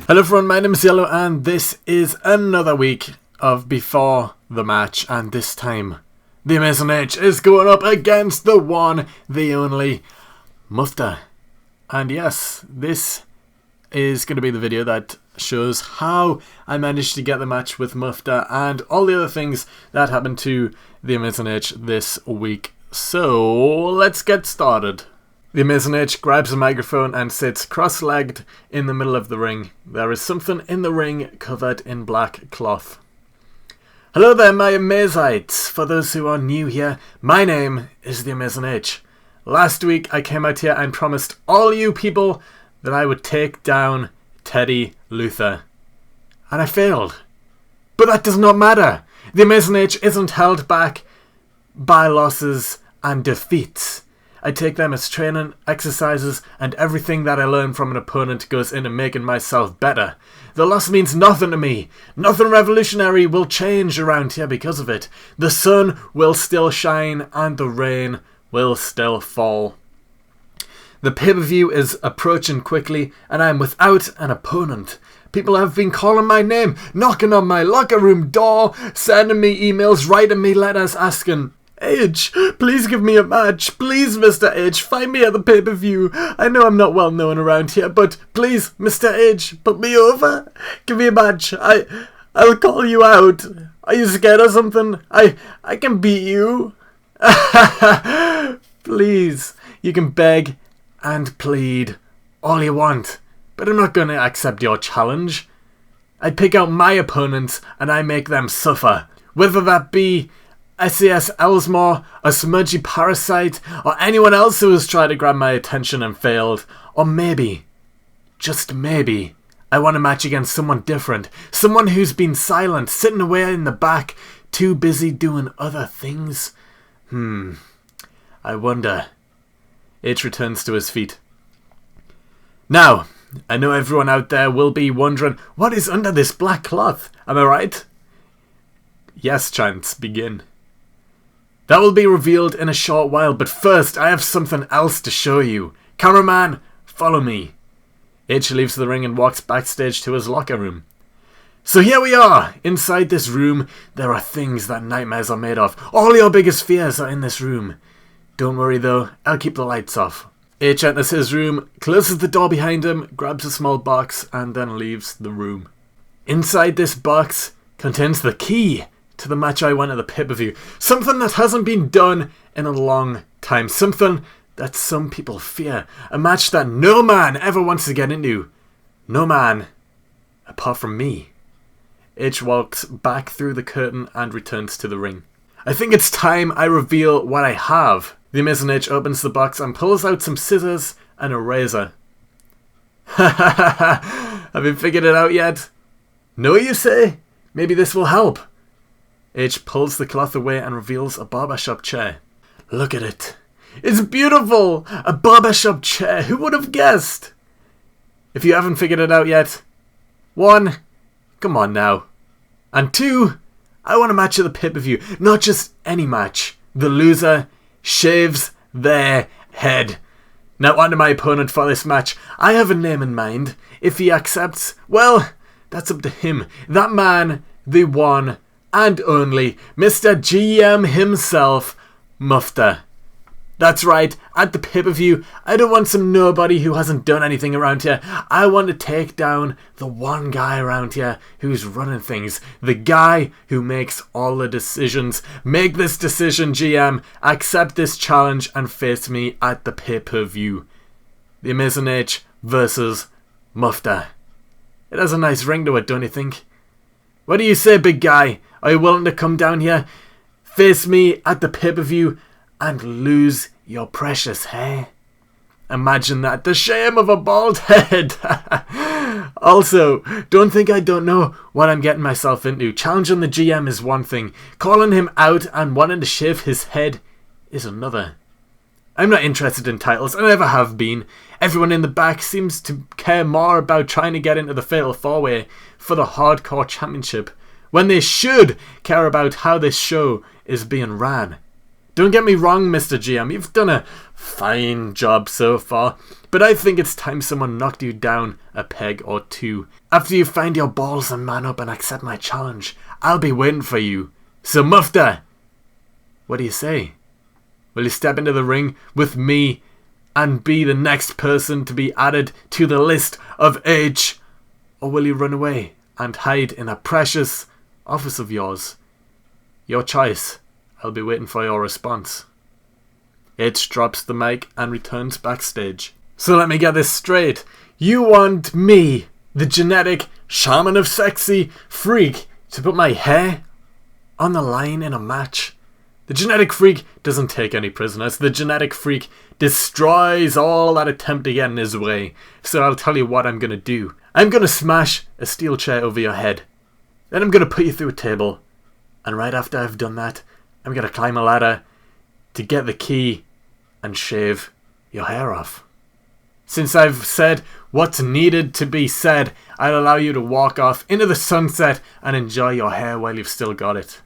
Hello everyone, my name is Yellow and this is another week of Before the Match, and this time the Amazing H is going up against the one, the only Mufta. And yes, this is going to be the video that shows how I managed to get the match with Mufta and all the other things that happened to the Amazing H this week. So let's get started. The Amazing H grabs a microphone and sits cross-legged in the middle of the ring. There is something in the ring covered in black cloth. Hello there, my Amazites. For those who are new here, my name is the Amazing H. Last week I came out here and promised all you people that I would take down Teddy Luther. And I failed. But that does not matter. The Amazing H isn't held back by losses and defeats. I take them as training, exercises, and everything that I learn from an opponent goes into making myself better. The loss means nothing to me. Nothing revolutionary will change around here because of it. The sun will still shine and the rain will still fall. The pay-per-view is approaching quickly and I am without an opponent. People have been calling my name, knocking on my locker room door, sending me emails, writing me letters asking, H, please give me a match. Please, Mr. H, find me at the pay-per-view. I know I'm not well known around here, but please, Mr. H, put me over. Give me a match. I'll call you out. Are you scared or something? I can beat you. Please, you can beg and plead all you want, but I'm not going to accept your challenge. I pick out my opponents and I make them suffer, whether that be SAS Elsmore, a smudgy parasite, or anyone else who has tried to grab my attention and failed. Or maybe, just maybe, I want a match against someone different. Someone who's been silent, sitting away in the back, too busy doing other things. I wonder. H returns to his feet. Now, I know everyone out there will be wondering, what is under this black cloth? Am I right? Yes, chants, begin. That will be revealed in a short while, but first I have something else to show you. Cameraman, follow me. H leaves the ring and walks backstage to his locker room. So here we are. Inside this room, there are things that nightmares are made of. All your biggest fears are in this room. Don't worry though, I'll keep the lights off. H enters his room, closes the door behind him, grabs a small box, and then leaves the room. Inside this box contains the key to the match I won at the pay-per-view. Something that hasn't been done in a long time. Something that some people fear. A match that no man ever wants to get into. No man, apart from me. H walks back through the curtain and returns to the ring. I think it's time I reveal what I have. The Amazing H opens the box and pulls out some scissors and a razor. Have you figured it out yet? No, you say? Maybe this will help. H pulls the cloth away and reveals a barbershop chair. Look at it. It's beautiful! A barbershop chair. Who would have guessed? If you haven't figured it out yet, 1, come on now. And 2, I want a match at the pay-per-view. Not just any match. The loser shaves their head. Now on to my opponent for this match. I have a name in mind. If he accepts, well, that's up to him. That man, the one and only Mr. GM himself, Mufta. That's right, at the pay-per-view, I don't want some nobody who hasn't done anything around here. I want to take down the one guy around here who's running things. The guy who makes all the decisions. Make this decision, GM. Accept this challenge and face me at the pay-per-view. The Amazing H versus Mufta. It has a nice ring to it, don't you think? What do you say, big guy? Are you willing to come down here, face me at the pay-per-view, and lose your precious hair? Imagine that. The shame of a bald head. Also, don't think I don't know what I'm getting myself into. Challenging the GM is one thing. Calling him out and wanting to shave his head is another. I'm not interested in titles. I never have been. Everyone in the back seems to care more about trying to get into the Fatal 4-Way for the Hardcore Championship, when they should care about how this show is being ran. Don't get me wrong, Mr. GM, you've done a fine job so far, but I think it's time someone knocked you down a peg or two. After you find your balls and man up and accept my challenge, I'll be waiting for you. So Mufta, what do you say? Will you step into the ring with me and be the next person to be added to the list of age? Or will you run away and hide in a precious office of yours? Your choice. I'll be waiting for your response. H drops the mic and returns backstage. So let me get this straight. You want me, the genetic shaman of sexy freak, to put my hair on the line in a match? The genetic freak doesn't take any prisoners. The genetic freak destroys all that attempt to get in his way. So I'll tell you what I'm going to do. I'm going to smash a steel chair over your head. Then I'm going to put you through a table. And right after I've done that, I'm going to climb a ladder to get the key and shave your hair off. Since I've said what's needed to be said, I'll allow you to walk off into the sunset and enjoy your hair while you've still got it.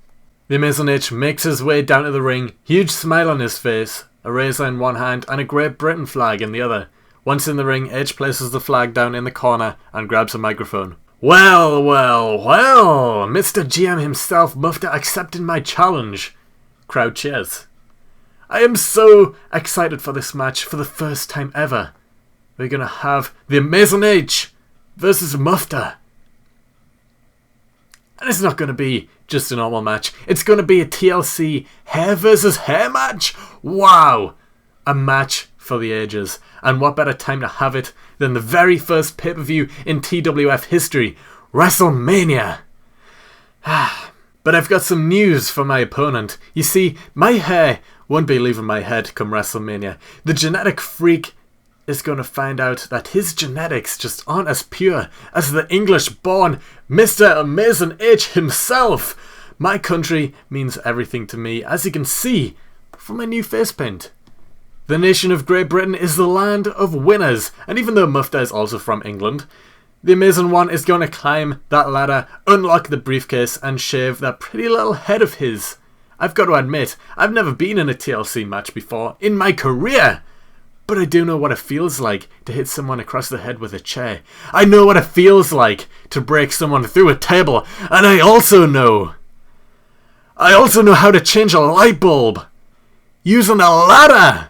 The Amazing H makes his way down to the ring, huge smile on his face, a razor in one hand and a Great Britain flag in the other. Once in the ring, H places the flag down in the corner and grabs a microphone. Well, Mr. GM himself, Mufta, accepted my challenge. Crowd cheers. I am so excited for this match for the first time ever. We're going to have the Amazing H versus Mufta. And it's not going to be just a normal match. It's going to be a TLC hair versus hair match. Wow. A match for the ages. And what better time to have it than the very first pay-per-view in TWF history, WrestleMania. But I've got some news for my opponent. You see, my hair won't be leaving my head come WrestleMania. The genetic freak is going to find out that his genetics just aren't as pure as the English-born Mr. Amazing H himself. My country means everything to me, as you can see from my new face paint. The nation of Great Britain is the land of winners, and even though Mufta is also from England, the Amazing One is going to climb that ladder, unlock the briefcase, and shave that pretty little head of his. I've got to admit, I've never been in a TLC match before in my career, but I do know what it feels like to hit someone across the head with a chair. I know what it feels like to break someone through a table, and I also know how to change a light bulb using a ladder.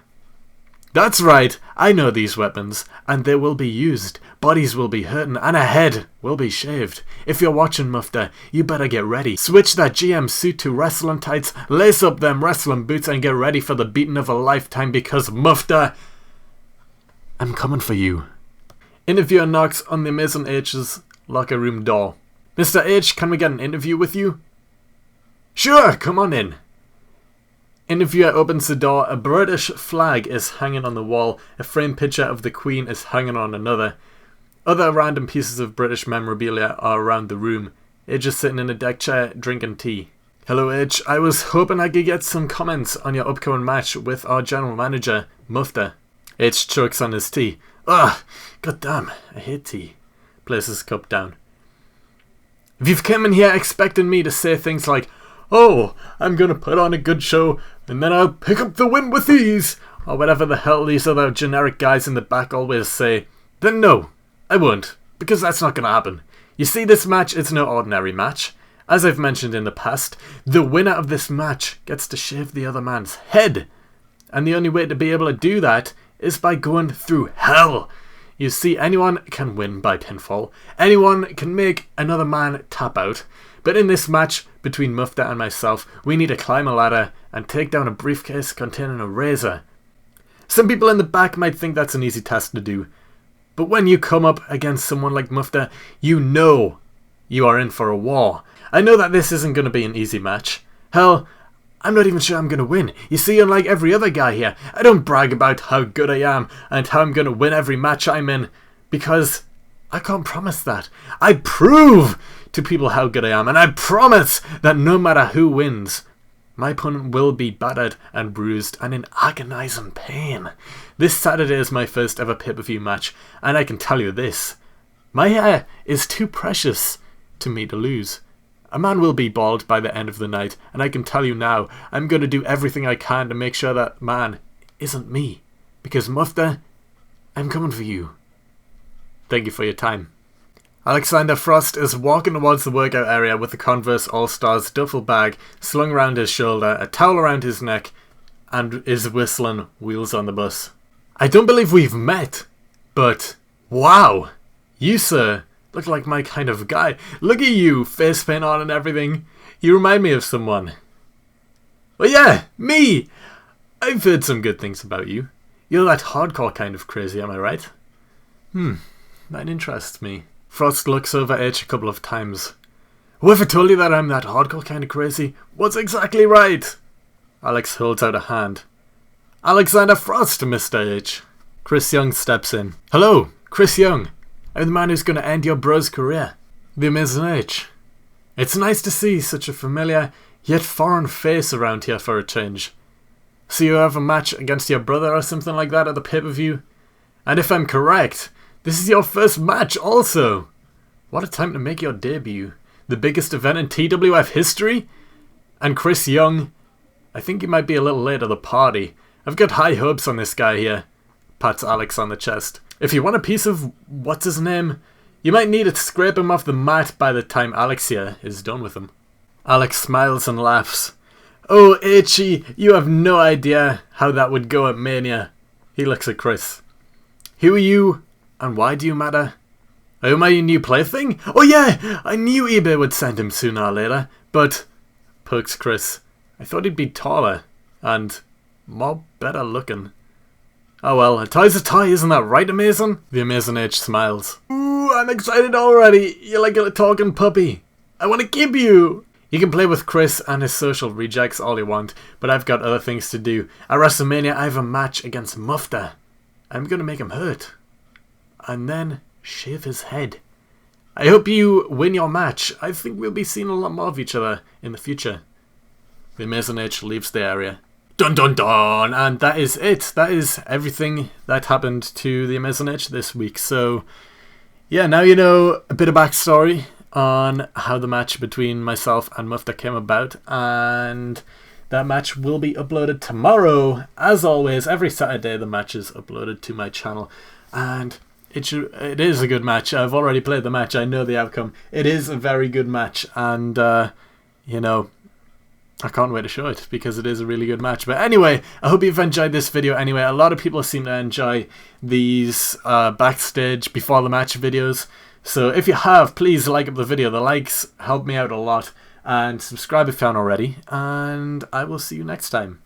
That's right, I know these weapons, and they will be used. Bodies will be hurting, and a head will be shaved. If you're watching, Mufta, you better get ready. Switch that GM suit to wrestling tights, lace up them wrestling boots, and get ready for the beating of a lifetime, because Mufta, I'm coming for you. Interviewer knocks on the Amazing H's locker room door. Mr. H, can we get an interview with you? Sure, come on in. Interviewer opens the door. A British flag is hanging on the wall. A framed picture of the Queen is hanging on another. Other random pieces of British memorabilia are around the room. H is sitting in a deck chair drinking tea. Hello H, I was hoping I could get some comments on your upcoming match with our general manager, Mufta. H chokes on his tea. Ugh, goddamn, I hate tea. Places his cup down. If you've come in here expecting me to say things like, oh, I'm gonna put on a good show and then I'll pick up the win with ease, or whatever the hell these other generic guys in the back always say, then no, I won't, because that's not gonna happen. You see, this match is no ordinary match. As I've mentioned in the past, the winner of this match gets to shave the other man's head. And the only way to be able to do that is by going through hell. You see, anyone can win by pinfall. Anyone can make another man tap out. But in this match between Mufta and myself, we need to climb a ladder and take down a briefcase containing a razor. Some people in the back might think that's an easy task to do. But when you come up against someone like Mufta, you know you are in for a war. I know that this isn't going to be an easy match. Hell, I'm not even sure I'm going to win. You see, unlike every other guy here, I don't brag about how good I am and how I'm going to win every match I'm in, because I can't promise that. I prove to people how good I am, and I promise that no matter who wins, my opponent will be battered and bruised and in agonizing pain. This Saturday is my first ever pay-per-view match, and I can tell you this. My hair is too precious to me to lose. A man will be bald by the end of the night, and I can tell you now, I'm going to do everything I can to make sure that man isn't me. Because Mufta, I'm coming for you. Thank you for your time. Alexander Frost is walking towards the workout area with the Converse All-Stars duffel bag slung around his shoulder, a towel around his neck, and is whistling Wheels on the Bus. I don't believe we've met, but wow, you sir look like my kind of guy. Look at you, face paint on and everything. You remind me of someone. Well, yeah, me! I've heard some good things about you. You're that hardcore kind of crazy, am I right? That interests me. Frost looks over H a couple of times. Whoever told you that I'm that hardcore kind of crazy was exactly right. Alex holds out a hand. Alexander Frost, Mr. H. Chris Young steps in. Hello, Chris Young. I'm the man who's going to end your bro's career. The Amazing H. It's nice to see such a familiar, yet foreign face around here for a change. So you have a match against your brother or something like that at the pay-per-view? And if I'm correct, this is your first match also. What a time to make your debut. The biggest event in TWF history? And Chris Young, I think you might be a little late to the party. I've got high hopes on this guy here. Pats Alex on the chest. If you want a piece of what's his name, you might need to scrape him off the mat by the time Alex here is done with him. Alex smiles and laughs. Oh, H.E., you have no idea how that would go at Mania. He looks at Chris. Who are you, and why do you matter? Am I your new plaything? Oh yeah, I knew eBay would send him sooner or later, but... Pokes Chris. I thought he'd be taller, and more better looking. Oh well, a toy's a toy, isn't that right, Amazing? The Amazing H smiles. Ooh, I'm excited already. You're like a talking puppy. I want to keep you. You can play with Chris and his social rejects all you want, but I've got other things to do. At WrestleMania, I have a match against Mufta. I'm going to make him hurt. And then shave his head. I hope you win your match. I think we'll be seeing a lot more of each other in the future. The Amazing H leaves the area. Dun dun dun! And that is it. That is everything that happened to the Amazing H this week. So, yeah, now you know a bit of backstory on how the match between myself and Mufta came about. And that match will be uploaded tomorrow. As always, every Saturday the match is uploaded to my channel. And it is a good match. I've already played the match. I know the outcome. It is a very good match. And, you know, I can't wait to show it because it is a really good match. But anyway, I hope you've enjoyed this video anyway. A lot of people seem to enjoy these backstage before the match videos. So if you have, please like up the video. The likes help me out a lot. And subscribe if you haven't already. And I will see you next time.